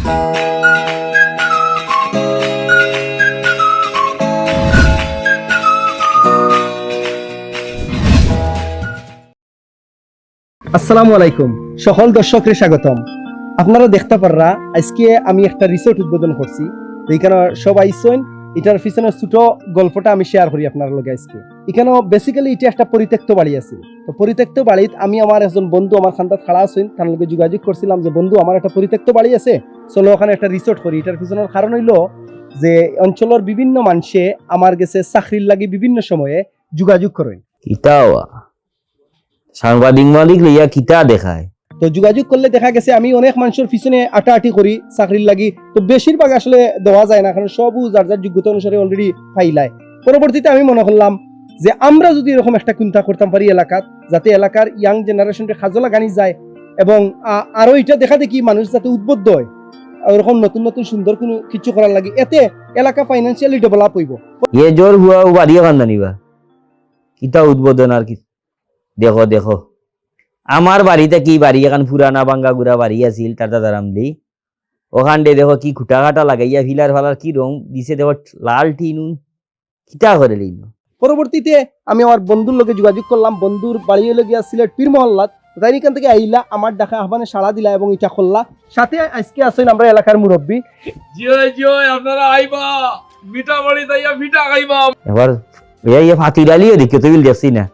আসসালামু আলাইকুম, সকল দর্শককে স্বাগতম। আপনারা দেখতে পাররা আজকে আমি একটা রিসোর্ট উদ্বোধন করছি, এইখানে সব আইসেন। এটার পিছনে ছোট গল্পটা আমি শেয়ার করি আপনার লগে। আজকে এখানে বেসিক্যালি এটা একটা পরিত্যক্ত বাড়ি আছে। তো পরিত্যক্ত বাড়িত আমি আমার একজন বন্ধু আমার খান্দাত খাড়া আছেন, তার লগে যোগাযোগ করছিলাম যে বন্ধু আমার একটা পরিত্যক্ত বাড়ি আছে, চলো ওখানে একটা রিসোর্ট করি। এটার পিছনের কারণ হইলো যে অঞ্চলের বিভিন্ন মানুষে আমার কাছে চাকরির লাগি বিভিন্ন সময়ে যোগাযোগ করেন। সাংবাদিক মালিক লইয়া কিতা দেখায়, তো যোগাযোগ করলে দেখা গেছে আমি অনেক মানুষের পিছনে আটাআটি করি চাকরির লাগি। তো বেশিরভাগ আসলে দেওয়া যায় না, কারণ সবও যার যার যোগ্যতা অনুসারে অলরেডি ফাইলায়। পরবর্তীতে আমি মনে করলাম যে আমরা যদি এরকম একটা চিন্তা করতাম পারি এলাকাত, যাতে এলাকার ইয়াং জেনারেশনকে খাজলা গানি যায় এবং আরো এটা দেখা দেখি মানুষ যাতে উদ্বুদ্ধ হয় ওরকম নতুন নতুন সুন্দর কোনো কিছু করার লাগে, এতে এলাকা ফাইন্যান্সিয়ালি ডেভেলপ হইব। এ জোর হুয়া বাড়িও কান জানিবা কিতা উদ্বোধন আর কি। দেখো দেখো আমার বাড়িতে কি বাড়ি এখন পুরানা ভাঙ্গা গুড়া বাড়ি আছিল টাটা দারামলি, ওখান দিয়ে দেখো কি খুঁটা খাটা লাগাইয়া ফিলার ফালার কি রং দিছে, দেখো লাল টিন কিতা করে লিন। পরবর্তীতে আমি আমার বন্ধুর লোকে যোগাযোগ করলাম, বন্ধুর বাড়ি হলে গিয়া সিলেট পীর মহল্লাত। তাই এখান থেকে আইলা আমার ডাকা আহ্বানে সাড়া দিলা এবং এটা করলা। সাথে আজকে আসেন আমরা এলাকার মুরব্বী। জয় জয়, আপনারা আইবা মিঠা বাড়ি তাইয়া মিঠা খাইবা। এবার ফাতি ডালিও দেখি তুই দেখছি না,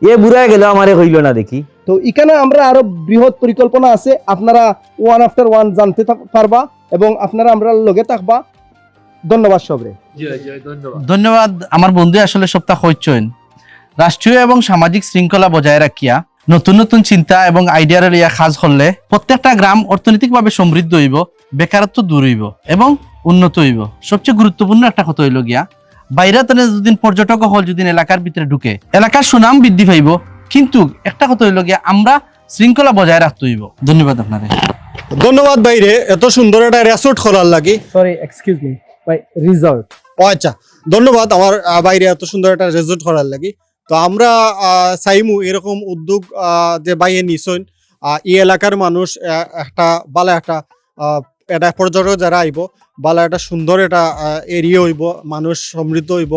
এ বুড়া গেল আমারে কইল না দেখি। তো এখানে আমরা আরো বৃহৎ পরিকল্পনা আছে, আপনারা ওয়ান আফটার ওয়ান জানতে পারবা এবং আপনারা আমরা লগে থাকবা। ধন্যবাদ সবরে। জয় জয়, ধন্যবাদ। ধন্যবাদ। আমার বন্ধু আসলে সপ্তাহ হইছেন রাষ্ট্রীয় এবং সামাজিক শৃঙ্খলা বজায় রাখিয়া নতুন নতুন চিন্তা এবং আইডিয়ার লিয়া কাজ করলে প্রত্যেকটা গ্রাম অর্থনৈতিকভাবে সমৃদ্ধ হইব, বেকারত্ব দূর হইব এবং উন্নত হইব। সবচেয়ে গুরুত্বপূর্ণ একটা কথা হইল গিয়া বাইরে তাহলে যদি পর্যটক হল যদি এলাকার ভিতরে ঢুকে এলাকার সুনাম বৃদ্ধি পাইব, কিন্তু একটা কথা হইল গিয়া আমরা শৃঙ্খলা বজায় রাখতে হইব। ধন্যবাদ আপনাদের। ধন্যবাদ বাইরে এত সুন্দর একটা রেসর্ট খোলার লাগি। Sorry excuse me by resort. আচ্ছা, ধন্যবাদ আমার বাইরে এত সুন্দর একটা রেসর্ট খোলার লাগি। তো আমরা চাইমু এরকম উদ্যোগ যে বাইরে নিছেন, এই এলাকার মানুষ একটা ভালো একটা এটা পর্যটক যারা আইব ভালো একটা সুন্দর একটা এরিয়া হইব, মানুষ সমৃদ্ধ হইব,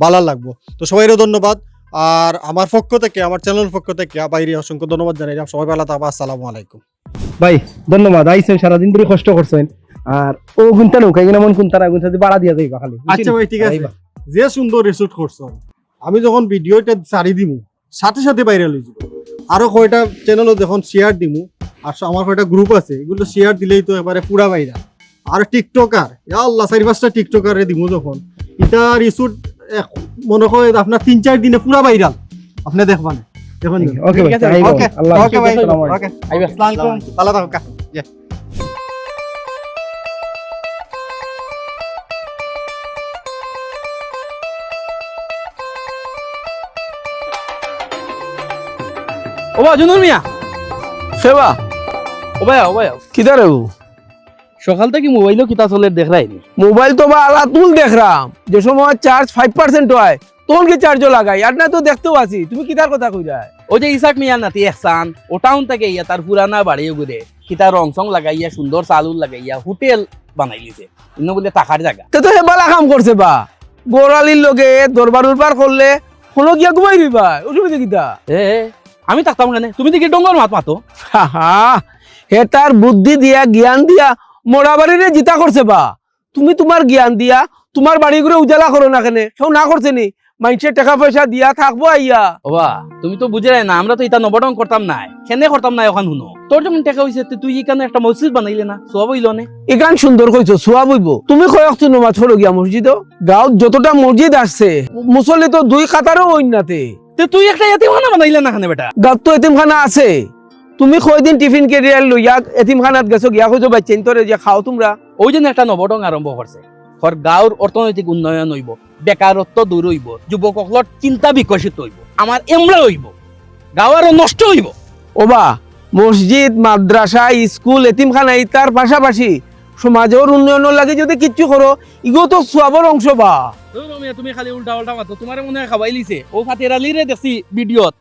ভালো লাগবো। তো সবাইরও ধন্যবাদ। আর আমার পক্ষ থেকে আমার চ্যানেলের পক্ষ থেকে বাইরে অসংখ্য ধন্যবাদ জানাইলাম। সবাই ভালো থাকবা। আসসালামু আলাইকুম। ভাই ধন্যবাদ, আইছেন সারাদিন ধরে কষ্ট করছেন। আর ও গুনতা নৌকা কিনা মন কোনটা না গুনতা বাড়া দিয়া যাইবা খালি। আচ্ছা ভাই ঠিক আছে, যে সুন্দর রিসোর্ট করছো, আমি যখন ভিডিওটা ছাড়ি দিমু সাথে সাথে বাইরে লই যাব। আরো কয়টা চ্যানেলও যখন শেয়ার দিমু, আর আমার কয়টা গ্রুপ আছে এগুলো শেয়ার দিলেই তো এবারে পুরা বাইরা। আর টিকটকার আল্লাহ 4-5টা টিকটকারে দিমু যখন, এটা রিসোর্ট মনে হয় আপনার 3-4 দিনে পুরা ভাইরাল। আপনি দেখবেন দেখুন। ওকে ভাই, ওকে আল্লাহ ওকে ভাই, আসসালামু আলাইকুম। ওকে আসসালামু আলাইকুম, ভালো থাকুন। ওবা জুনুর মিয়া সেবা ওবায়া ওবায়া কিধর है वो? সকাল থেকে মোবাইলও কিতা চলে দেখ রাইনি। मोबाइल तो बाला तुल देख रहा जो समय चार्ज 5% হয় তোন কি চার্জও লাগাই আর না তো দেখতেও আছি তুমি কিতার কথা কই যায়। ওই যে ইসাক মিয়া নাতি এহসান ও টাউন থেকে ইয়া তার পুরানা বাড়ি ঘুরে কিতা রং সং লাগাইয়া সুন্দর চালুর লাগাইয়া হোটেল বানাই লিছে, ইন্ন বলে টাকার জায়গা। তো হে বালা কাম করছে বা গোরালির লগে দরবার উরবার করলে হলো গিয়া ঘুমাই দিবা, অসুবিধা কিতা? এ আমি থাকতাম কেন, তুমি দেখি ডঙ্গর মাত মাতো। হে তার বুদ্ধি দিয়া জ্ঞান দিয়া মোড়া বাড়িরে জিতা করছে বা তুমি তোমার জ্ঞান দিয়া তোমার বাড়ি ঘুরে উজালা করো না কেন? কেউ না করছে নি মানুষের টাকা পয়সা দিয়া থাকবো আইয়া। ওবা তুমি তো বুঝে না, আমরা তো এটা নবডং করতাম নাই, কেনে করতাম না এখন শুনো। তোর যেমন টাকা হইছে তুই এখানে একটা মসজিদ বানাইলে না, সব হইল নে। এখান সুন্দর কইছো সোয়া বইব। তুমি কয়েকটি নমাজ পড়ো গিয়া মসজিদ, গাঁৱত যতটা মসজিদ আসছে মুসল্লি তো 2 কাতারও ওইনাতে। তুই একটা এতিমখানা বানাইলে না খানে বেটা? গাঁৱত তো এতিমখানা আছে। তুমি কয়দিন টিফিন কেরিয়ার লইয়া এতিমখানাত গেছো গিয়া কইছো বাচ্চা তোরে যে খাও তোমরা। ওই জন্য একটা নবডং আরম্ভ করছে। ঘর গাঁৱৰ অর্থনৈতিক উন্নয়ন হইব, বেকারত্ব দূর হইব, যুবকসকলের চিন্তা বিকশিত হইব, আমার এমরা হইব, গাঁও আরো নষ্ট হইব। ওবা মসজিদ মাদ্রাসা স্কুল এতিমখানা তার পাশাপাশি সমাজের উন্নয়নের লাগে যদি কিচ্ছু করো ইগো তো সওয়াবের অংশ বা। তুমি খালি উল্টা উল্টা মাতো, তোমার মনে হয় খাবাই লিছে। ও ফাতের আলিরে দেখছি ভিডিওত,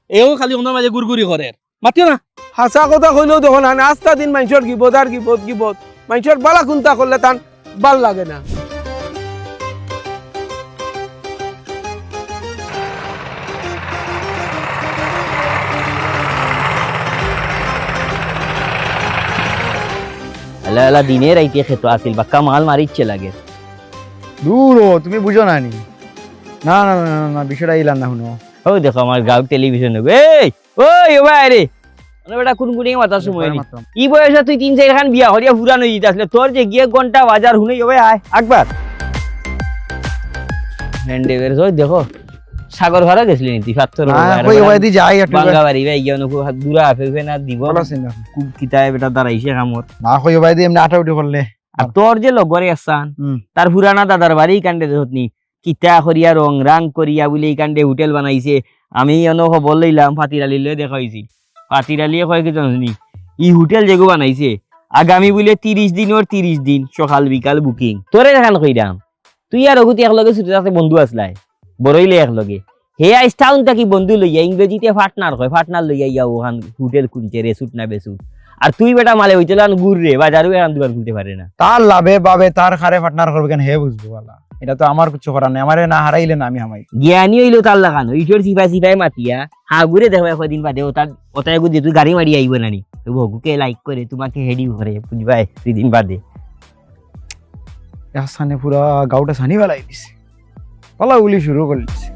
এও খালি ওনার মাঝে গুড়গুড়ি করে মাতিও না। হাসা কথা কইলেও দেখো না আস্তা দিন মানুষের গিবত আর গিবত গিবত মানুষের বালা কুন্তা করলে তার ভাল লাগে না। আল্লাহ আল্লাহ দিনে রাইতে খেতো আসিল বাক্কা মাল মারিচ্ছে লাগে। দূর ও তুমি বুঝো না নি না না না না, না বিষয়টা ইলাম না শুনো ও দেখো আমার গাঁও টেলিভিশন এই ওই ও ভাই রে বেটা কোন কোন মাতার সময় নি ই বয়সে তুই 3-4 খান বিয়া হরিয়া ফুরানো হইতে আসলে তোর যে গিয়ে ঘন্টা বাজার হুনে ওই আয় একবার হ্যান্ডেবের ওই দেখো সাগর ভাড়া গেছিলি নি তুই ফাত্তর কই ওই দি যাই একটু বাংলা বাড়ি ভাই গিয়ে অনুকু দূরা ফেফে না দিব ভালো আছেন না খুব কিতায় বেটা দাঁড়াইছে কামর না কই ওই দি এমনি আটা উঠে করলে আর তোর যে লগরে আসান তার পুরানা দাদার বাড়ি কাণ্ডে হতনি কিতা করিয়া রং রাং করিয়া বলে এই কাণ্ডে হোটেল বানাইছে আমি অন্য খবর লইলাম ফাতিরালিলে দেখাইছি ফাতিরালিয়ে কয় কি জানি ই হোটেল যেগো বানাইছে আগামী বলে 30 দিনের 30 দিন সকাল বিকাল বুকিং তোরে দেখান কইরাম তুই আর অগুতি একলগে ছুটি আছে বন্ধু আসলাই বড়ইলে একলগে হে আইস টাউন থাকি বন্ধু লইয়া ইংরেজিতে পার্টনার কয় পার্টনার লইয়া ইয়া ওখান হোটেল খুলছে রেসুট না বেসুট আর তুই বেটা মালে হইতে লান গুড় রে বাজারও এখন দোকান খুলতে পারে না তার লাভে বাবে তার খারে পার্টনার করবে কেন হে বুঝবো বালা এটা তো আমার কিছু করার নেই আমারে না হারাইলে না আমি হামাই জ্ঞানী হইলো তার লাগানো ইটোর সিপাই মাতিয়া হাগুরে দেখো কদিন বাদে ওটাই গুদি তুই গাড়ি মারি আইব নানি ভগুকে লাইক করে তোমাকে হেডি করে বুঝবাই 2 দিন বাদে সানে পুরা গাউটা সানি বেলাই দিছে পালা গুলি শুরু করে দিছে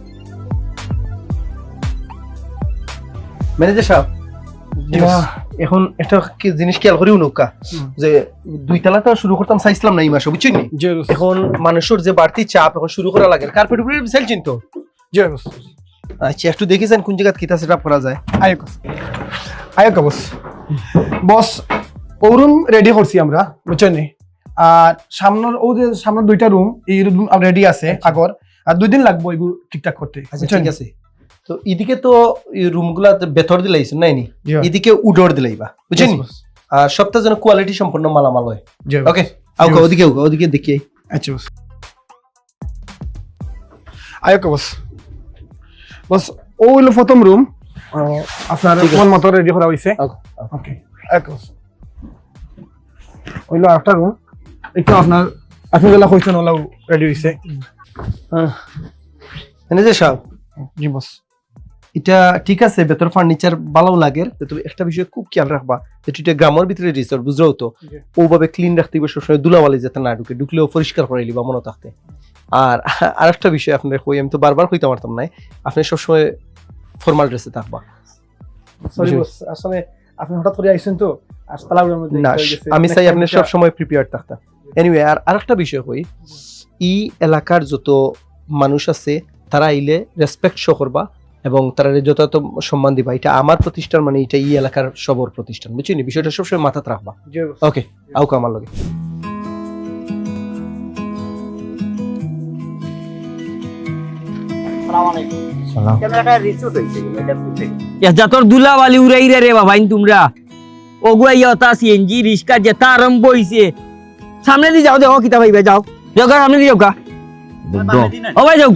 ম্যানেজার সাহেব এখন একটা কি জিনিস খেয়াল করি নৌকা যে 2 তলাটা শুরু করতাম চাইছিলাম না এই মাসে বুঝছেন নি এখন মানুষের যে বাড়তি চাপ এখন শুরু করা লাগে কার্পেট উপরে সেলছেন তো আচ্ছা একটু দেখেছেন কোন জায়গা কিতা সেটআপ করা যায় আয়োকা বস বস ওরুম রেডি করছি আমরা বুঝছেন নি আর সামনের ও যে সামনের 2টা রুম এই রুম রেডি আছে আগর আর 2 দিন লাগবে এগুলো ঠিকঠাক করতে আচ্ছা ঠিক আছে তো এদিকে তো রুমগুলা ভেতর দিলাইছেন নাই নি এদিকে উডোর দিলাইবা বুঝছেন নি আর সবটা যেন কোয়ালিটি সম্পন্ন মালামাল হয় ওকে আউকা ওদিকে দেখি আচ্ছা বস আয়োকা বস বস ও হলো প্রথম রুম আপনার মন মতো রেডি করা হয়েছে ওকে আয়োকা বস হইলো একটা রুম এটা আপনার আপনি যেটা কইছেন ওলা রেডি হয়েছে ম্যানেজার সাহেব জি বস এটা ঠিক আছে ভেতর ফার্নিচার ভালো লাগে তবে একটা বিষয় খুব খেয়াল রাখবা যে এটা গ্রামের ভিতরে রিসোর্ট বুঝলো তো ওভাবে ক্লিন রাখতে হবে সবসময় ধুলাবালি যাতে না ঢুকে ঢুকলেও পরিষ্কার করে লিবা মনে থাকতে আর আরেকটা বিষয় আপনার কই আমি তো বারবার কইতে পারতাম না আপনি সবসময় ফর্মাল ড্রেসে থাকবা সরি বস আসলে আপনি হঠাৎ করে আইছেন তো আর তালাবড়ের মধ্যে না আমি চাই আপনি সব সময় প্রিপেয়ার থাকতা এনিওয়ে আর আরেকটা বিষয় কই এই এলাকার যত মানুষ আছে তারা আইলে রেসপেক্ট শো করবা এবং তারা যথাযথ সম্মান দিবা এটা আমার প্রতিষ্ঠান মানে এটা এই এলাকার সবর প্রতিষ্ঠান বুঝছেন বিষয়টা সবসময় মাথাতে রাখবা ওকে আউকা আমার লগে তোর দুলা বালি উড়াই রে বাবা তোমরা ওগুয়া সিএনজি রিক্সা যেটা আরম্ভ হইছে সামনে দিয়ে যাও দেখো কিতা ভাইবা যাও যাও সামনে দিয়ে যাও ও ভাই যাও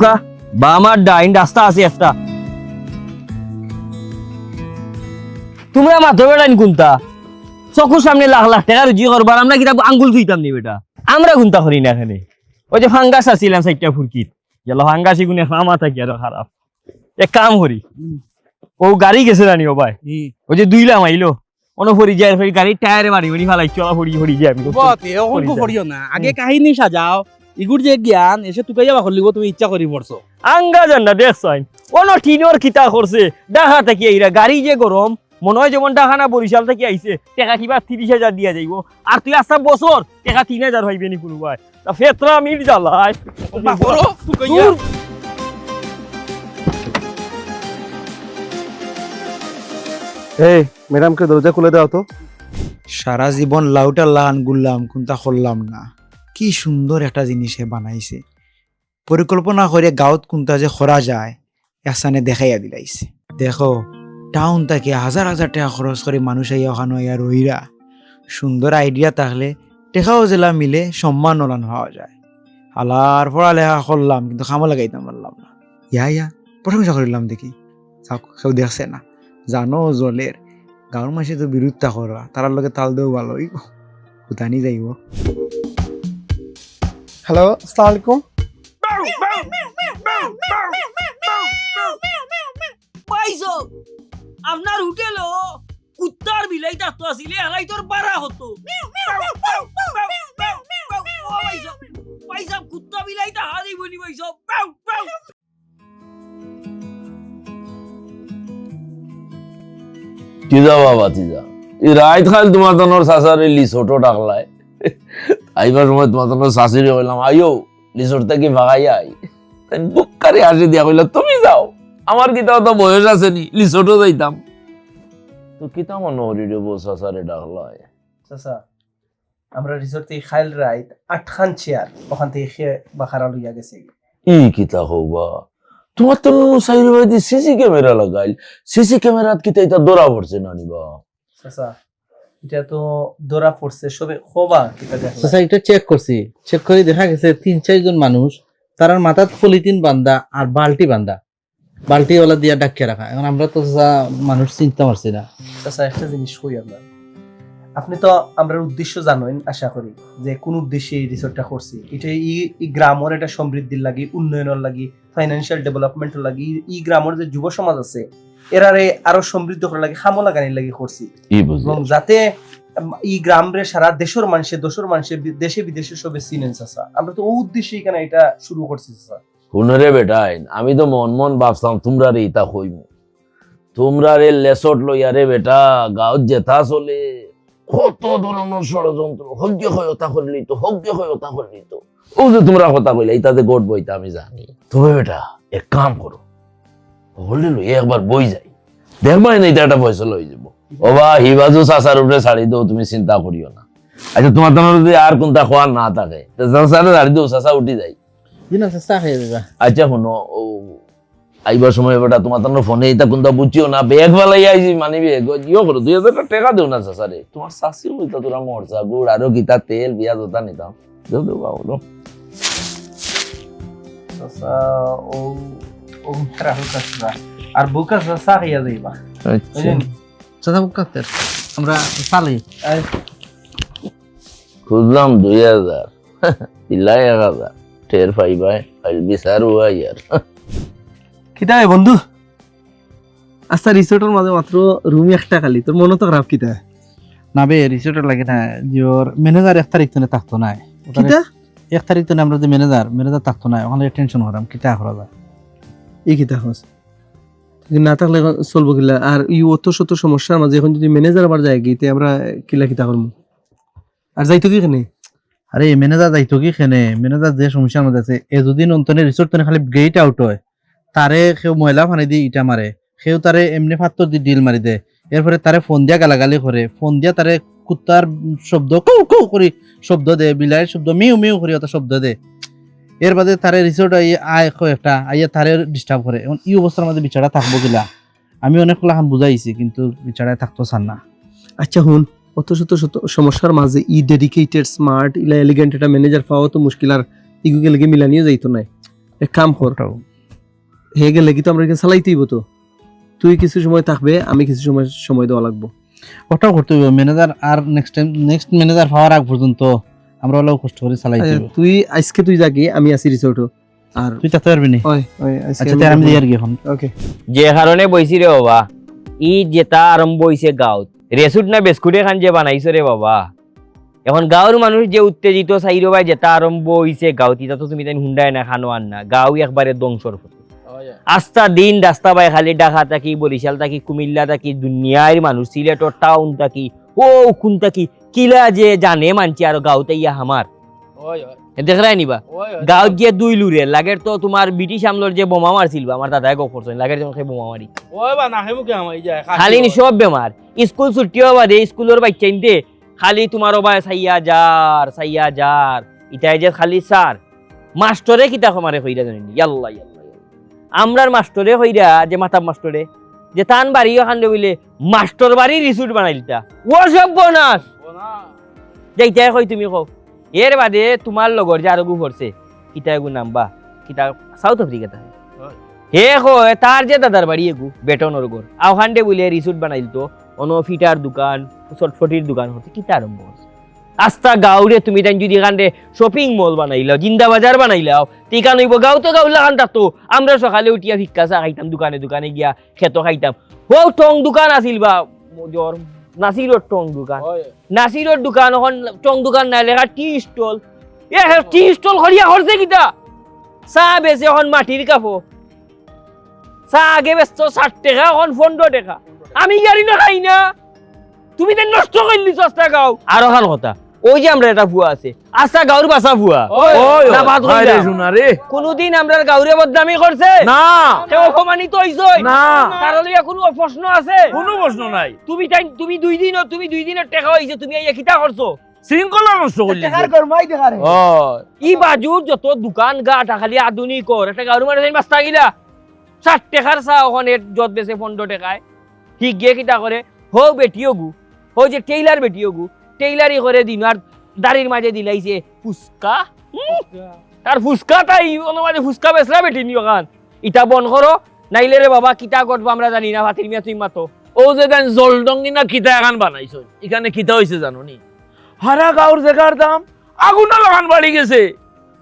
বা আমার ডাইন রাস্তা আছে একটা তোমরা মাত্র বেড়াইন কোনটা চকুর সামনে লাখ লাখ টাকা রুজি করবার আমরা কিতা আঙ্গুল ধুইতাম নি বেটা আমরা কোনটা করি না এখানে ওই যে ফাঙ্গাস আসছিলাম সাইডটা ফুরকির গেল ফাঙ্গাসি গুনে ফামা থাকি আর খারাপ এক কাম করি ও গাড়ি গেছে জানি ও ভাই ওই যে 2 লাখ আইলো অনফরি যায় ফেরি গাড়ি টায়ারে মারি মারি ফালাই চলা ফড়ি যায় আমি বতে অঙ্ক করিও না আগে কাহিনী সাজাও ইগুর যে জ্ঞান এসে তুই যাবা করলিব তুমি ইচ্ছা করি পড়ছো আঙ্গা জান না দেখছাইন অন টিনর কিতা করছে দেখা থেকে এইরা গাড়ি যে গরম মনে হয় যেমন ঢাকানা বরিশাল থেকে আইছে টাকা কিবা 30,000 দিয়া যাইব আর তুই আসা বছর টাকা 3,000 হইবে নি কোনো ভাই তা ফেতরা মিল জ্বালাই বাপরো তুই কইয়া এই ম্যাডামকে দরজা খুলে দাও তো সারা জীবন লাউটা লান গুললাম কোনটা করলাম না কি সুন্দর একটা জিনিস বানাইছে পরিকল্পনা করে গাঁত কোনটা যে করা যায় এসানে দেখাইয়া দিলাইছে দেখো টাউন থেকে হাজার হাজার টাকা খরচ করে মানুষ আইয়া ওখানে আইয়া রইরা সুন্দর আইডিয়া থাকলে টেকাও জেলা মিলে সম্মান নলান হওয়া যায় আলার পড়ালেখা করলাম কিন্তু খামা লাগাইতাম পারলাম না ইয়া প্রশংসা করিলাম দেখি কেউ দেখছে না জানো জলের গাঁর মাসে তো বিরোধিতা করা তার লগে তাল দেও ভালো উতানি যাইব। হ্যালো, আসসালামু আলাইকুম। পাইছো আপনার হোটেল কুত্তার বিলাই থাকতো আসিলে এলাই তোর বাড়া হতো পয়সা কুত্তা বিলাই তা হারি বনি পয়সা তিজা বাবা তিজা এই রাত খাল তোমার তনর সাসারে লিসোটো ডাকলাই আইবার সময় তোমার তনর শাশুড়ি কইলাম আইও লিসোট থেকে ভাগাই আই তাই বুক করে হাসি দিয়া কইলা তুমি যাও আমার কি তো বয়স আছে নি লিসোটো যাইতাম তো কিতা মনে হরি রে বউ সাসারে ডাকলাই চাচা আমরা রিসোর্ট থেকে খাইল রাইত 8 খান চেয়ার ওখান থেকে খেয়ে বাখারা লইয়া গেছে। ই কিতা হবা তোমার তো সাইরে বাড়িতে সিসি ক্যামেরা লাগাইল সিসি ক্যামেরাত কিতা এটা ধরা পড়ছে না নিবা চাচা এটা তো ধরা পড়ছে সবে খোবা কিটা দেখলা। চাচা এটা চেক করছি, চেক করে দেখা গেছে 3-4 জন মানুষ তারার মাথাত পলিথিন বান্ধা আর বালতি বান্ধা, বালতিওয়ালা দিয়া ডাকিয়ে রাখা। এখন আমরা তো চাচা মানুষ চিনতে পারছি না। চাচা একটা জিনিস কই আপনার, আপনি তো আমরা উদ্দেশ্য জানেন আশা করি যে কোন উদ্দেশ্যে এই রিসোর্টটা করছি। এটা এই গ্রামের এটা সমৃদ্ধির লাগি, উন্নয়নের লাগি, ফাইন্যান্সিয়াল ডেভেলপমেন্টের লাগি, এই গ্রামের যে যুব সমাজ আছে এরারে আরো সমৃদ্ধ করার লাগি, খামো লাগানির লাগি করছি। এবং যাতে এই গ্রামরে সারা দেশের মানুষে দেশে বিদেশে সবে চিনেন চাচা, আমরা তো ও উদ্দেশ্যে এখানে এটা শুরু করছি চাচা। হুনরে বেটাই আমি তো মন মন ভাবতাম তোমরা রে ইতা কইম তোমরা রে লেসট লইয়া রে বেটা গাঁৱত জেঠা চলে কত ধরনের ষড়যন্ত্র হজ্ঞ হয়তা করলি তো হজ্ঞ হয়তা করলি তো ও যে তোমরা কথা কইলা ইতাতে গোট বইতা আমি জানি। তবে বেটা এক কাম করো হলে লই একবার বই যাই দেখবাই না এটা একটা পয়সা লই যাব ও বা হিবাজু চাচার উপরে ছাড়ি দাও তুমি চিন্তা করিও না। আচ্ছা তোমার তোমার যদি আর কোনটা খোয়ার না থাকে চাচারে ছাড়ি দাও চাচা উঠি যাই দিনা চাচা খেয়ে যাবা। আচ্ছা শুনো ও আইবার সময় বেটা তোমার তো ফোনে এটা কোনটা বুঝিও না ব্যাগ ফেলাই আইছি মানে ব্যাগ ইয়ে করো 2000 টাকা দেও না চাচারে তোমার শাশি হইতা তোরা মরচা গুড় আরো কিতা তেল বিয়া জোতা নিতাম দেও দেও বাবু চাচা ও ও রাহুল চাচা আর বুকা চাচা খাইয়া যাইবা। বুঝলেন চাচা কাকতের আমরা চালি খুঁজলাম 2000 দিলাই 1000 টের পাইবাই ফাইল বিচার হুয়া ইয়ার কিতা বন্ধু আচ্ছা রিসোর্টের মাঝে মাত্র রুম একটা খালি, তোর মনে তো খারাপ কিতা না বে রিসোর্টের লাগে না জিওর ম্যানেজার 1 তারিখ তো থাকতো না। কিতা 1 তারিখ তো আমরা যে ম্যানেজার থাকতো না, ওখানে টেনশন হরাম কিতা করা যায়। এই কিতা হস না থাকলে চলবো কিলা। আর ই অত শত সমস্যার মাঝে এখন যদি ম্যানেজার আবার যায় গিয়ে আমরা কিলা কিতা করবো আর যাইতো কি কেনে। আরে ম্যানেজার যাইতো কি খেনে ম্যানেজার যে সমস্যার মধ্যে আছে এ যদি নন্তনে রিসোর্ট তো খালি গেট আউট হয় তারে কেউ ময়লা পানি দিয়ে ইটা মারে, সেও তারে এমনি পাত্র দিয়ে ডিল মারি দেয়, এরপরে তারে ফোন দিয়া গালাগালি করে, ফোন দিয়া তারে কুত্তার শব্দ কৌ কৌ করি শব্দ দে, বিলাইয়ের শব্দ মিউ মিউ করি ওটা শব্দ দে, এর বাদে তারে রিসোর্ট আয় একটা আইয়া তারে ডিস্টার্ব করে। এখন এই অবস্থার মধ্যে বিচারা থাকবো কিলা আমি অনেক লাখান বুঝাইছি কিন্তু বিচারায় থাকতো চান না। আচ্ছা হুন অত শত শত সমস্যার মাঝে ই ডেডিকেটেড স্মার্ট ইলা এলিগেন্ট একটা ম্যানেজার পাওয়া তো মুশকিল, আর ইগুকে লেগে মিলানিও যাইতো না। এক কাম কর হে গেলে কি তো আমরা এখানে চালাইতেই তো, তুই কিছু সময় থাকবে আমি কিছু সময় দেওয়া লাগবো। ওটাও করতে হবে ম্যানেজার আর নেক্সট ম্যানেজার পাওয়ার আগ পর্যন্ত আমরা ওলাও কষ্ট করে চালাইতে হবে। তুই আজকে তুই যাকি আমি আসি রিসোর্টও আর তুই থাকতে পারবি না। আচ্ছা তাই আমি যাই আর কি এখন। ওকে যে কারণে বইছি রে বাবা ই যেটা আরম্ভ হইছে গাঁৱত রেসুট না বিস্কুট এখান যে বানাইছো রে বাবা, এখন গাঁৱৰ মানুষ যে উত্তেজিত চাইরো ভাই যেটা আরম্ভ হইছে গাঁৱত এটা তো তুমি তাই হুন্ডায় না খানো আন না গাঁও একবারে ধ্বংসর পথে। আস্তা দিন রাস্তা বাই খালি ঢাকা থাকি বরিশাল থাকি কুমিল্লা থাকি দুনিয়ার মানুষ সিলেটর টাউন থাকি ও কোন থাকি কিলা যে জানে মানছি আর গাঁৱতে ইয়া আমার দেখাই নিবা গাঁৱত গিয়ে 2 লুরে লাগের তো তোমার ব্রিটিশ আমলর যে বোমা মারছিল আমার দাদাই গো করছেন লাগের যখন বোমা মারি খালি নি সব বেমার স্কুল ছুটি হবা দে স্কুলের বাচ্চা ইনতে খালি তোমার ওবা সাইয়া যার ইটাই যে খালি স্যার মাস্টরে কিতা খমারে কইরা জানেন ইয়াল্লাহ ইয়াল্লাহ আমরার মাস্টরে কইরা যে মাতাব মাস্টরে যে তান বাড়ি ওখানে বইলে মাস্টর বাড়ি রিসুট বানাইলতা ও সব বোনাস যাইতাই কই তুমি কও এর বাদে তোমার লগর যে আরো গু করছে কিতা এগু নাম্বা কিতা সাউথ আফ্রিকাতে হে কয় তার যে দাদার বাড়ি এগু বেটনর গর আওখান দে বইলে রিসুট বানাইলতো অনো ফিটার দোকান চটফটির দোকান হতে কিতা আরম্ভ করছে আস্তা গাঁওরে তুমি তাই যদি এখানে শপিং মল বানাইলাও জিন্দা বাজার বানাইলাও টিকা নইব গাঁও তো গাঁও লাগান থাকতো আমরা সকালে উঠিয়া ভিক্ষা চা খাইতাম দোকানে দোকানে গিয়া খেত খাইতাম ও টং দোকান আছিল বা জ্বর নাসিরর টং দোকান নাসিরর দোকান এখন টং দোকান নাই লেখা টি স্টল এ টি স্টল হরিয়া হরছে কিতা চা বেচে এখন মাটির কাপো চা আগে বেচতো 60 টাকা এখন 15 টাকা আমি গাড়ি না খাই না তুমি তো নষ্ট করলি সস্তা গাও আর ওখান কথা ওই যে আমরা একটা ভুয়া আছে আচ্ছা গাউর বাসা ভুয়া না বাদ হই আরে শোনা রে কোনদিন আমরা গাউরে বদনামি করছে না কেউ অপমানিত হইছই না কারণ ইয়া কোনো প্রশ্ন আছে কোনো প্রশ্ন নাই তুমি দুই দিনের টাকা হইছে তুমি এই কিটা করছো শৃঙ্খলা নষ্ট করলি ই বাজুর যত দোকান গাটা খালি আধুনিক কর একটা গাউর মানে মাস্তা গিলা 60 টাকার চা ওখানে যত বেচে 15 টাকায় ঠিক গিয়ে কিটা করে হো বেটিও গু হো যে টেইলার বেটিও গু টেইলারি করে দিন আর দাড়ির মাঝে দিলাইছে ফুসকা তার ফুসকা তাই মাঝে ফুসকা বেচরা বেটি নি ওখান ইটা বন করো নাইলে রে বাবা কিটা করবো আমরা জানি না ভাতির মিয়া তুই মাতো ও যে দেন জলডঙ্গি না খিতা এখন বানাইছো এখানে খিতা হইছে জানো নি হারা গাঁওর জায়গার দাম আগুনা লাগান বাড়ি গেছে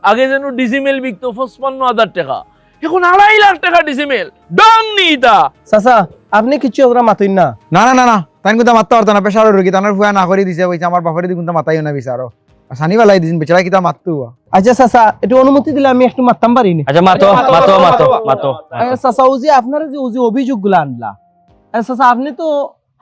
আগে যেন ডিসিমেল বিকতো 55,000 টাকা এখন 2.5 লাখ টাকা ডিসিমেল ডং নি তা চাচা আপনি কিছু ওরা মাতুন না না না না না তাই কিন্তু মারতে পারতো না পেশার রোগী তার ফুয়া না করে দিছে কইছে আমার বাপরে কিন্তু মাতাইও না বিচারো সানি বেলাই দিন বেচারা কিতা মারতো আচ্ছা চাচা একটু অনুমতি দিলে আমি একটু মারতাম পারি না আচ্ছা মাতো মাতো মাতো মাতো চাচা ও যে আপনারা যে ও যে অভিযোগ গুলো আনলা চাচা আপনি তো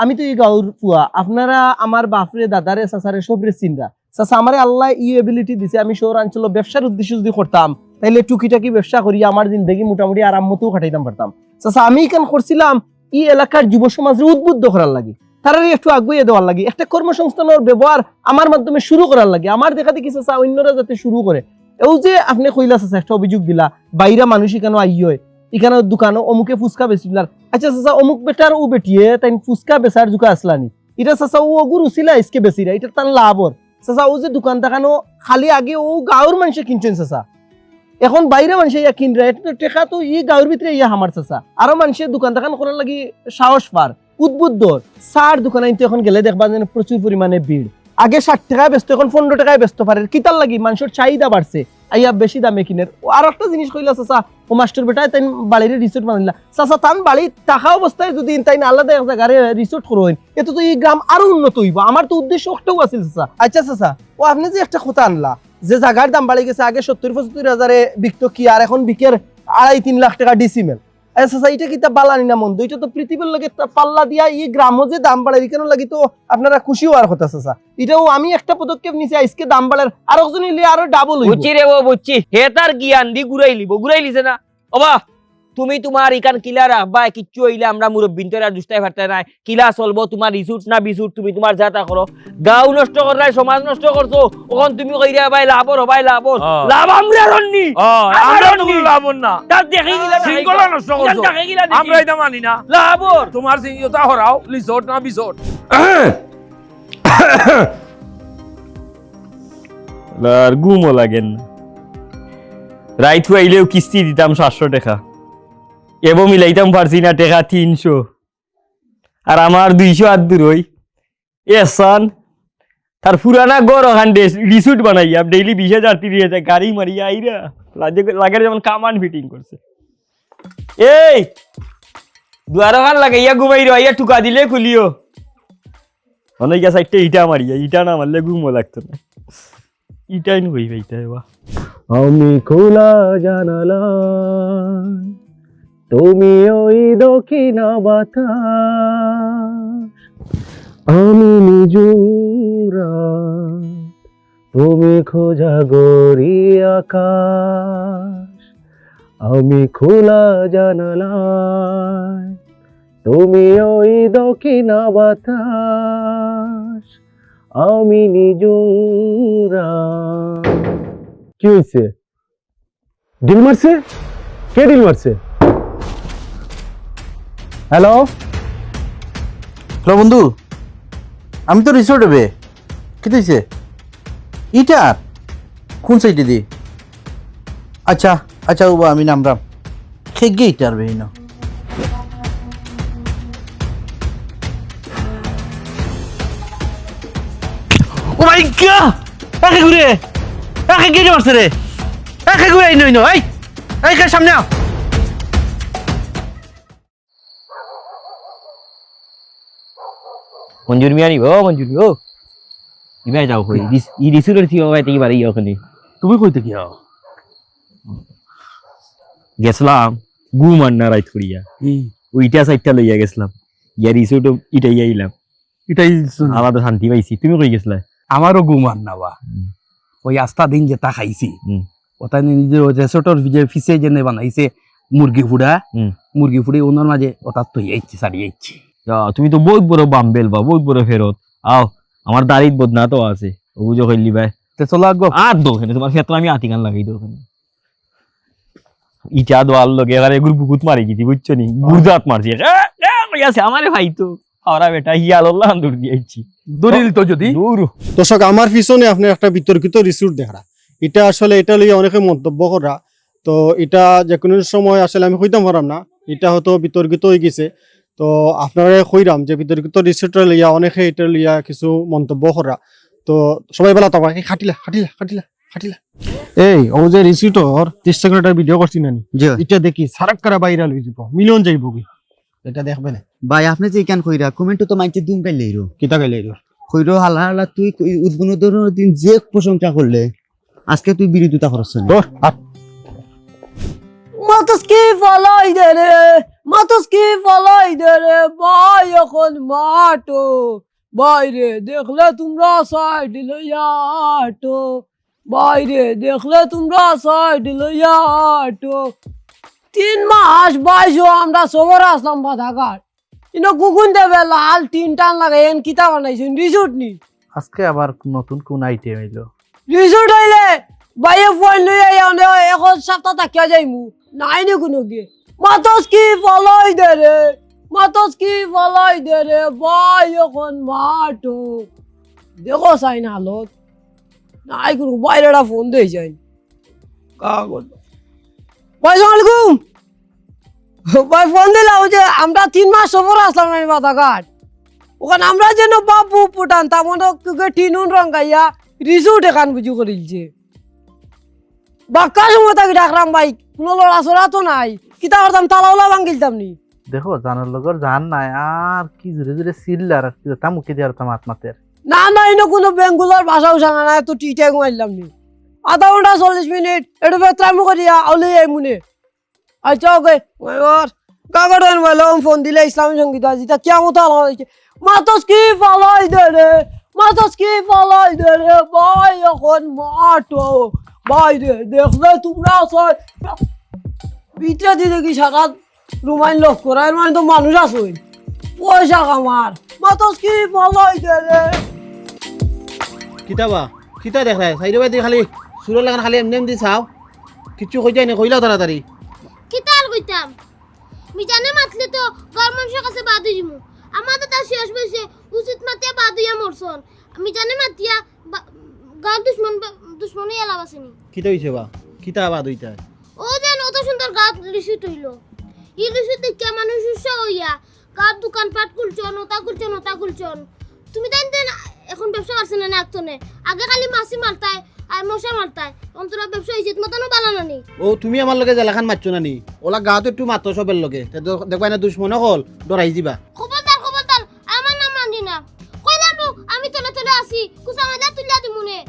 আমি তো এই গাঁর ফুয়া আপনারা আমার বাপরে দাদারে চাচারে সবরে চিনরা চাচা আমারে আল্লাহ ই এবিলিটি দিছে আমি শহরাঞ্চল ব্যবসার উদ্দেশ্য যদি করতাম তাইলে টুকিটাকি ব্যবসা করি আমার জিন্দগি মোটামুটি আরাম মতো কাটাইতাম পারতাম চাচা আমি কেন করছিলাম ই এলাকার যুব সমাজের উদ্বুদ্ধ করার লাগে তারাই একটু আগুয়ে দেওয়ার লাগে একটা কর্মসংস্থানের ব্যবহার আমার মাধ্যমে শুরু করার লাগে আমার দেখা দেখি চাচা অন্যরা যাতে শুরু করে ও যে আপনি কইলা চাচা একটা অভিযোগ দিলা বাইরা মানুষ এখানে আইয় এখানে দোকানও অমুকে ফুচকা বেচিলার আচ্ছা চাচা অমুক বেটার ও বেটিয়ে তাই ফুচকা বেচার জুকা আসলানি এটা চাচা ও অগুর উচিলা ইসকে বেচিরা এটা তার লাভর চাচা ও যে দোকান দেখানো খালি আগে ও গাঁওর মানুষে কিনছেন চাচা এখন বাইরে মানুষে ইয়া কিনরা এটা তো টেকা তো ই গাঁওর ভিতরে ইয়া হামার চাচা আরো মানুষের দোকান দেখান করার লাগি সাহস পার উদ্বুদ্ধ সার দোকানে কিন্তু এখন গেলে দেখবা যেন প্রচুর পরিমাণে ভিড় আগে 60 টাকায় ব্যস্ত এখন 15 টাকায় ব্যস্ত পারে কিতার লাগি মানুষের চাহিদা বাড়ছে আইয়া বেশি দামে কিনের আর একটা জিনিস কইলা চাচা ও মাস্টার বেটায় তাই বাড়ির রিসোর্ট বানাইলা চাচা তান বাড়ি টাকা অবস্থায় যদি তাই আলাদা এক জায়গায় রিসোর্ট করবেন এত তো এই গ্রাম আরো উন্নত হইব আমার তো উদ্দেশ্য একটাও আছিল চাচা আচ্ছা চাচা ও আপনি যে একটা কথা আনলা যে জায়গার দাম বাড়ি গেছে আগে 70-75 হাজারে বিকতো কি আর এখন বিকের 2.5-3 লাখ টাকা ডিসিমেল আচ্ছা এটা কি তা বালানি না মন্দ এটা তো পৃথিবীর লাগে পাল্লা দিয়া এই গ্রামও যে দাম বাড়ায় এখানে লাগি তো আপনারা খুশি হওয়ার কথা চাচা এটাও আমি একটা পদক্ষেপ নিছি আজকে দাম বাড়ার আর একজন নিলে আরো ডাবল হইব বুঝছি রে ও বুঝছি হে তার জ্ঞান দি ঘুরাইলিছে না ওবা তুমি তোমার ইকান কিলা রাখবা কিচ্ছু হইলে আমরা মুরব্বিন তোরা দুষ্টাই ফারতে নাই কিলা চলবো তোমার রিসুট না বিসুট তুমি তোমার যাতা করো গাঁও নষ্ট করাই সমাজ নষ্ট করছো ওখান তুমি কইরা ভাই লাভর হবাই লাভর লাভ আমরা রন্নি আমরা তো কোনো লাভ না তার দেখে গিলা শৃঙ্খলা নষ্ট করছো আমরা এটা মানি না লাভর তোমার সিংহতা হরাও রিসোর্ট না বিসোর্ট আর ঘুমও লাগেন রাইট হইলেও কিস্তি দিতাম 700 টাকা এবং মিলাইতাম পারছি না টাকা 300 আর আমার 200 আর দূরই এসান তার পুরানা গড় ওখান রিসুট বানাইয়া ডেইলি 20,000 30,000 গাড়ি মারিয়া আইরা লাগের যেমন কামান ফিটিং করছে এই দুয়ার ওখান লাগাইয়া ঘুমাই রইয়া টুকা দিলে খুলিও অনেক সাইডটা ইটা মারিয়া ইটা না মারলে ঘুমও লাগতো না ইটাই নই ভাইটা এবার আমি খোলা জানালা তুমি ওই দক্ষিণা বাতাস আমি নিজুরা তুমি খোঁজা গরি আকাশ আমি খোলা জানালায় তুমি ওই দক্ষিণা বাতাস আমি নিজুরা কি হয়েছে ডিল মারছে কে ডিল মারছে হ্যালো হ্যালো বন্ধু আমি তো রিসোর্টে বে কি দিয়েছে ইটার কোন সাইডে দি আচ্ছা আচ্ছা উবা আমি নামরাম খেগে ইটার বে না ও ভাই মাই গড একে ঘুরে একে কে মারছে রে একে ঘুরে এই নই নই এই কে সামনে আও মঞ্জুর মিয়া নিব মঞ্জুর ও ইবাই যাও কই ই রিসুরের থিও ভাই তেই বাড়ি ওখানে তুমি কইতে কি হও গেছলাম গু মান্না রাইত করিয়া ওইটা সাইডটা লইয়া গেছলাম গিয়া রিসুট ইটাই আইলাম এটাই আলাদা শান্তি পাইছি তুমি কই গেছলা আমারও গুমান না বা ওই আস্তা দিন যেটা খাইছি হুম। ওটা নিজের রেসর্টর যে ফিসে জেনে বানাইছে মুরগি ফুড়া হুম। মুরগি ফুড়ে ওনার মাঝে ওটা তো যাইছি সারি যাইছি তুমি তো বহুত বড় বাম্বেল বা বহুত বড় ফেরত আও আমার দাড়িত বদনা তো আছে ও বুঝো কইলি ভাই তে চলো আগ আর দো ওখানে তোমার ক্ষেত্রে আমি আতিকান লাগাই দো ওখানে ইটা দোয়াল লগে এবারে এগুর বুকুত মারি গেছি বুঝছো নি গুরদাত মারছি আছে আমারে ভাই তো আওরা বেটা হিয়াল আল্লাহ দূর দিয়েছি দলিল তো যদি দূর দর্শক আমার পিছনে আপনি একটা বিতর্কিত রিসোর্ট দেখা এটা আসলে এটা লইয়া অনেকে মন্তব্য করা তো এটা যে কোনো সময় আসলে আমি কইতাম পারাম না এটা হয়তো বিতর্কিত হয়ে গেছে তো আপনারা কইরাম যে বিতর্কিত রিসোর্টটা লইয়া অনেকে এটা লইয়া কিছু মন্তব্য করা তো সবাই বেলা তো খাটিলা এই ও যে রিসোর্টর 30 সেকেন্ডের ভিডিও করছি না এটা দেখি সারাক করা বাইরে লই যাব মিলিয়ন যাইব কি এটা দেখবে না ভাই আপনি যে কেন কইরা কমেন্ট তো মাইতে দুম গাইলে রো কিতা গেলে কইরো হালা হালা তুই উদ্বোধনের দিন যে প্রশংসা করলে আজকে তুই বিরোধিতা করছ না মাতসকি ফলাই দে রে মাতসকি ফলাই দে রে ভাই এখন মাটো বাইরে দেখলে তোমরা সাইড লইয়া আটো বাইরে দেখলে তোমরা সাইড লইয়া আটো 3 মাস বাইশো আমরা সবর আসলাম বাধাঘাট ইনো গুগুন দেবে লাল 3 টান লাগে এন কিতা বানাইছেন রিসোর্ট নি আজকে আবার নতুন কোন আইটেম এলো রিসোর্ট হইলে বাইরে ফোন লইয়া এখন সপ্তাহ থাকিয়া যাইমু নাই নি কোনো গিয়ে মাতসকি ফলাই দে রে মাতসকি ফলাই দে রে ভাই এখন মাটো দেখো সাইন হালত নাই কোনো বাইরেটা ফোন দিয়ে যাই কাগজ ভাই সালামালাইকুম ভাই ফোন দিলাম যে আমরা 3 মাস সফর আসলাম না বাধাঘাট ওখানে আমরা যেন বাবু পুটান তেমন টিনুন রঙ্গাইয়া রিসোর্ট এখান বুঝু করিলছে বাক্কা সময় তাকে ডাকলাম ভাই কোনো লড়াচড়া তো নাই কিতা করতাম তালাওলা ভাঙিলতাম নি দেখো জানার লগর জান নাই আর কি জোরে জোরে চিল্লার আর কি তা মুখে দিয়ার তাম আত্মাতের না না ইনো কোনো বেঙ্গুলার ভাষাও জানা না তো টিটে ঘুমাইলাম নি আধা ঘন্টা 40 মিনিট একটু বেতরামু করিয়া আউলে যাই মুনে আচ্ছা ওকে ওর কাগড়ন বললাম ফোন দিলে ইসলামী সঙ্গীত আজিতা কিয়ামত আলো হইছে মাতসকি ফলাই দে রে মাতসকি ফলাই দে রে ভাই এখন মাটো বাইরে দেখলে তোমরা ভিতরে দিলে কি সারা রুমাইন লক করা এর মানে তো মানুষ আসই পয়সা কামার মাতসকি ফলাই দে রে কিতাবা কিতা দেখায় সাইড বাই খালি সুর লাগান খালি এমনি এমনি চাও কিছু কই যায় না কইলাও তাড়াতাড়ি কিতাল কইতাম মিজানে মাতলে তো গরমাংশের কাছে বাদ দিমু আমাদের তা শেষ হইছে উচিত মাতিয়া বাদ দিয়া মরছন মিজানে মাতিয়া গাল দুশ্মনী এলাব আসেনি কিতা হইছে বা কিতা বা দুইটা ও যেন অত সুন্দর গাত লিসিট হইল ই লিসিট দেখে মানুষ উৎসাহ হইয়া গাত দোকান পাট খুলছন ওটা খুলছন তুমি দেন এখন ব্যবসা করছেন না একটনে আগে খালি মাছি মারতায় আর মশা মারতায় অন্তরা ব্যবসা হইছে মতনও বালানো নি ও তুমি আমার লগে জেলাখান মারছো না নি ওলা গাতো একটু মাত্র সবের লগে দেখবা না দুশ্মন হল ডরাই দিবা খবরদার আমার নাম মানি না কইলাম আমি তলে তলে আসি কুসা মাইলা তুলিয়া দিমুনে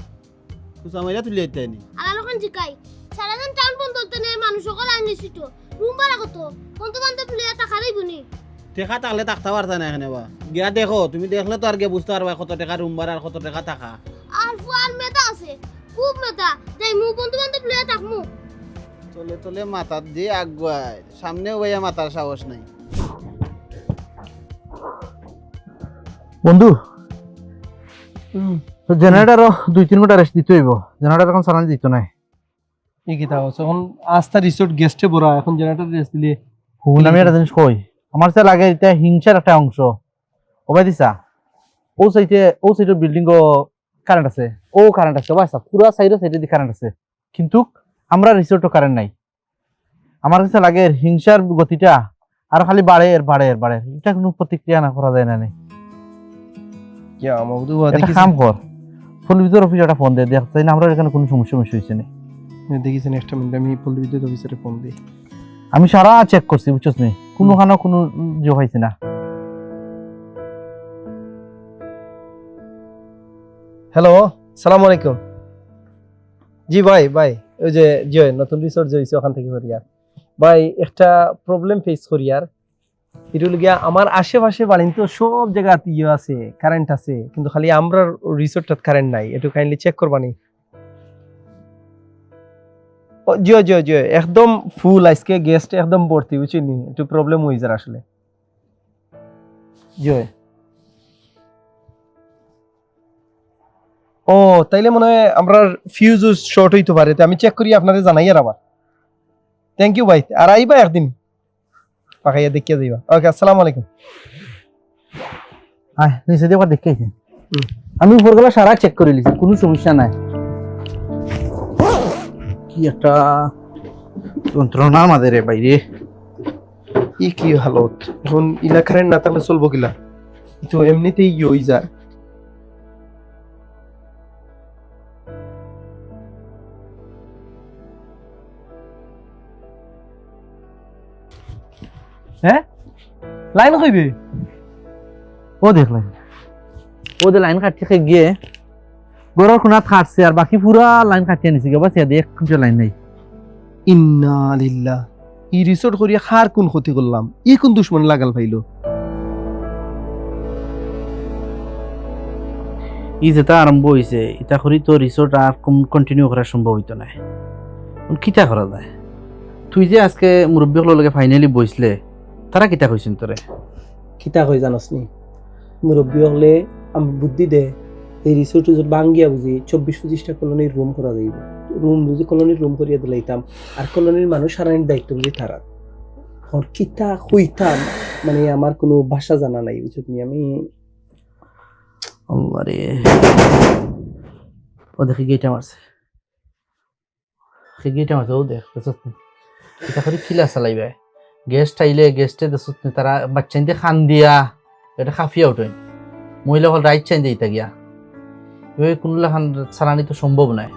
কুসা মাইলা তুলিয়া দিতে নি আলালখান জিকাই সারাদিন টাউন বন্ধ হতে নে মানুষ সকল আইন নিছিটো রুম ভাড়া কত বন্ধু বান্ধব লিয়া টাকা রাইবনি টেকা তাহলে থাকতে পারতা না এখানে বা গিয়া দেখো তুমি দেখলে তো আর গিয়ে বুঝতে পারবা কত টাকা রুম ভাড়া আর কত টাকা থাকা আর ফুয়ার মেটা আছে খুব মেটা যাই মু বন্ধু বান্ধব লিয়া থাকমু তলে তলে মাথার দিয়ে আগুয়ায় সামনে ওইয়া মাথার সাহস নাই বন্ধু জেনারেটরও 2-3 ঘন্টা রেস্ট দিতে হইব জেনারেটর এখন চালানি দিত নাই এই কিতা হচ্ছে এখন আস্থা রিসোর্ট গেস্টে ভরা এখন জেনারেটর রেস্ট দিলে হুন আমি একটা জিনিস কই আমার সে লাগে এটা হিংসার একটা অংশ ওবাই দিছা ও সাইডের বিল্ডিং ও কারেন্ট আছে বাসা পুরা সাইডে দি কারেন্ট আছে কিন্তু আমরা রিসোর্টও কারেন্ট নাই আমার কাছে লাগে হিংসার গতিটা আর খালি বাড়ে এটা কোনো প্রতিক্রিয়া না করা যায় না কিয়া মওদু একটা কাম কর পল্লী বিদ্যুৎ অফিসারটা ফোন দেয় দেখতে না আমরা এখানে কোনো সমস্যা হয়েছে না। দেখিছেন একটা মিনিট, আমি পল্লী বিদ্যুৎ অফিসারে ফোন দিই। আমি সারা চেক করছি বুঝছস নি, কোনোখানে কোনো ইয়ে হয়েছে না। হ্যালো, সালাম আলাইকুম। জি ভাই ওই যে নতুন রিসোর্ট যে হয়েছে ওখান থেকে হরিয়ার ভাই একটা প্রবলেম ফেস করি আর এটা গিয়া আমার আশেপাশে বাড়ি তো সব জায়গাতে ইয়ে আছে, কারেন্ট আছে, কিন্তু খালি আমরা রিসোর্টটাত কারেন্ট নাই। একটু কাইন্ডলি চেক করবানি। জি একদম ফুল, আজকে গেস্ট একদম ভর্তি বুঝছিনি, একটু প্রবলেম হয়ে যায় আসলে। জি ও তাইলে মনে হয় আমরা ফিউজ শর্ট হইতে পারে, তো আমি চেক করি আপনাদের জানাই আর আবার। থ্যাংক ইউ ভাই, আর আইবা একদিন পাকাইয়া দেখিয়া যাইবা। ওকে, আসসালামু আলাইকুম। হ্যাঁ নিচে দিয়ে দেখে আমি উপরগুলা সারা চেক করে লিছি, কোনো সমস্যা নাই। কি একটা যন্ত্রণা আমাদের বাইরে, কি হালত এখন ইলা কারেন্ট না থাকলে চলবো কিলা, তো এমনিতেই ইয়ে হয়ে যায়। হ্যাঁ লাইন কইবে ও দেখলেন ওদের লাইন কাটিয়ে গিয়ে গরর কোনা কাটছে আর বাকি পুরা লাইন কাটিয়ে নিছে গেবা, সে দেখ লাইন নাই। ইন্না লিল্লাহ, ই রিসোর্ট করিয়া খার কোন ক্ষতি করলাম, ই কোন দুশ্মন লাগাল পাইলো। ই যেটা আরম্ভ হয়েছে এটা করি তো রিসোর্ট আর কন্টিনিউ করা সম্ভব হইতো না। কিতা করা যায়? তুই যে আজকে মুরব্বীগুলোর লগে ফাইনালি বইসলে তারা কিতা কইছেন তোরে? কিতা কই জানাস নি, মুরব্বী হলে আমি বুদ্ধি দে এই রিসোর্ট যদি বাঙ্গিয়া বুঝি 24-25টা কলোনির রুম করা যাইব, রুম বুঝি কলোনির রুম করিয়া দিলাইতাম, আর কলোনির মানুষ সারানির দায়িত্ব বুঝি তারা। আর কিতা হইতাম মানে আমার কোনো ভাষা জানা নাই বুঝলি। আমি আরে ও দেখি গেটা মারছে, সে গেটা মারছে, ও দেখ এটা করে খিলা চালাইবে। গেস্ট আইলে গেস্টে দেখুন তারা বাচ্চা দিয়ে খান দিয়া এটা খাফিয়া উঠেন, মহিলা হল রাইট চাইন দিতে গিয়া এভাবে কোনো খান চালানি তো সম্ভব নয়।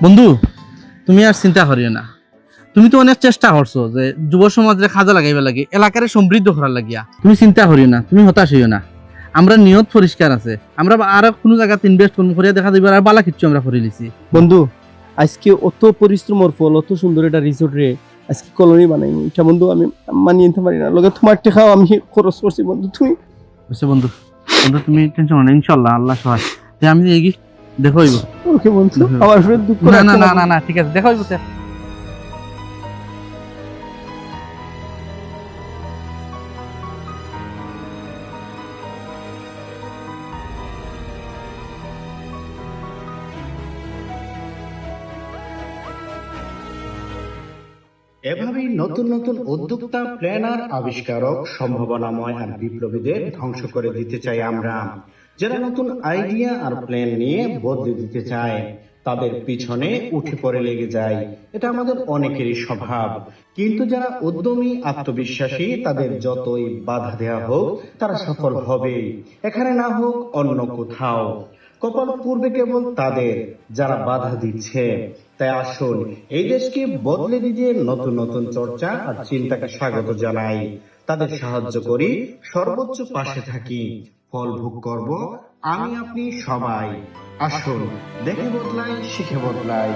বন্ধু তুমি আর চিন্তা করিও না, তুমি তো অনেক চেষ্টা করছো যে যুব সমাজের কাজে লাগাইবা লাগে, এলাকারে সমৃদ্ধ করার লাগিয়া। তুমি চিন্তা করিও না, তুমি হতাশ হইও না, আমরা নিয়ত পরিষ্কার আছে, আমরা আর কোনো জায়গাতে ইনভেস্ট করবো করিয়া দেখা যাবে আর বালা কিচ্ছু আমরা করে লিছি। বন্ধু আজকে অত পরিশ্রমের ফল, অত সুন্দর একটা রিসোর্ট রে আজকে কলোনি বানাই, এটা বন্ধু আমি মানিয়ে নিতে পারি না। লগে তোমার টাকাও আমি খরচ করছি বন্ধু। তুমি বুঝছো বন্ধু, বন্ধু তুমি টেনশন না, ইনশাআল্লাহ আল্লাহ সহায়। আমি এগি দেখো হইব। ওকে বন্ধু, আমার ফ্রেন্ড দুঃখ না না না না ঠিক আছে, দেখো হইব। এভাবেই নতুন নতুন উদ্যোক্তা, প্ল্যানার, আবিষ্কারক, সম্ভাবনাময় আর বিপ্লবীদের ধ্বংস করে দিতে চাই আমরা। যারা নতুন আইডিয়া আর প্ল্যান নিয়ে বদলে দিতে চায় তাদের পিছনে উঠে পড়ে লেগে যায়, এটা আমাদের অনেকেরই স্বভাব। কিন্তু যারা উদ্যমী, আত্মবিশ্বাসী, তাদের যতই বাধা দেয়া হোক তারা সফল হবে, এখানে না হোক অন্য কোথাও। কপাল পূর্বে কেবল তাদের যারা বাধা দিচ্ছে। তাই আসুন এই দেশকে বদলে দিতে নতুন নতুন চর্চা আর চিন্তাকে স্বাগত জানাই, তাদের সাহায্য করি, সর্বোচ্চ পাশে থাকি, ফল ভোগ করব আমি আপনি সবাই। আসুন দেখে বদলাই, শিখে বদলাই।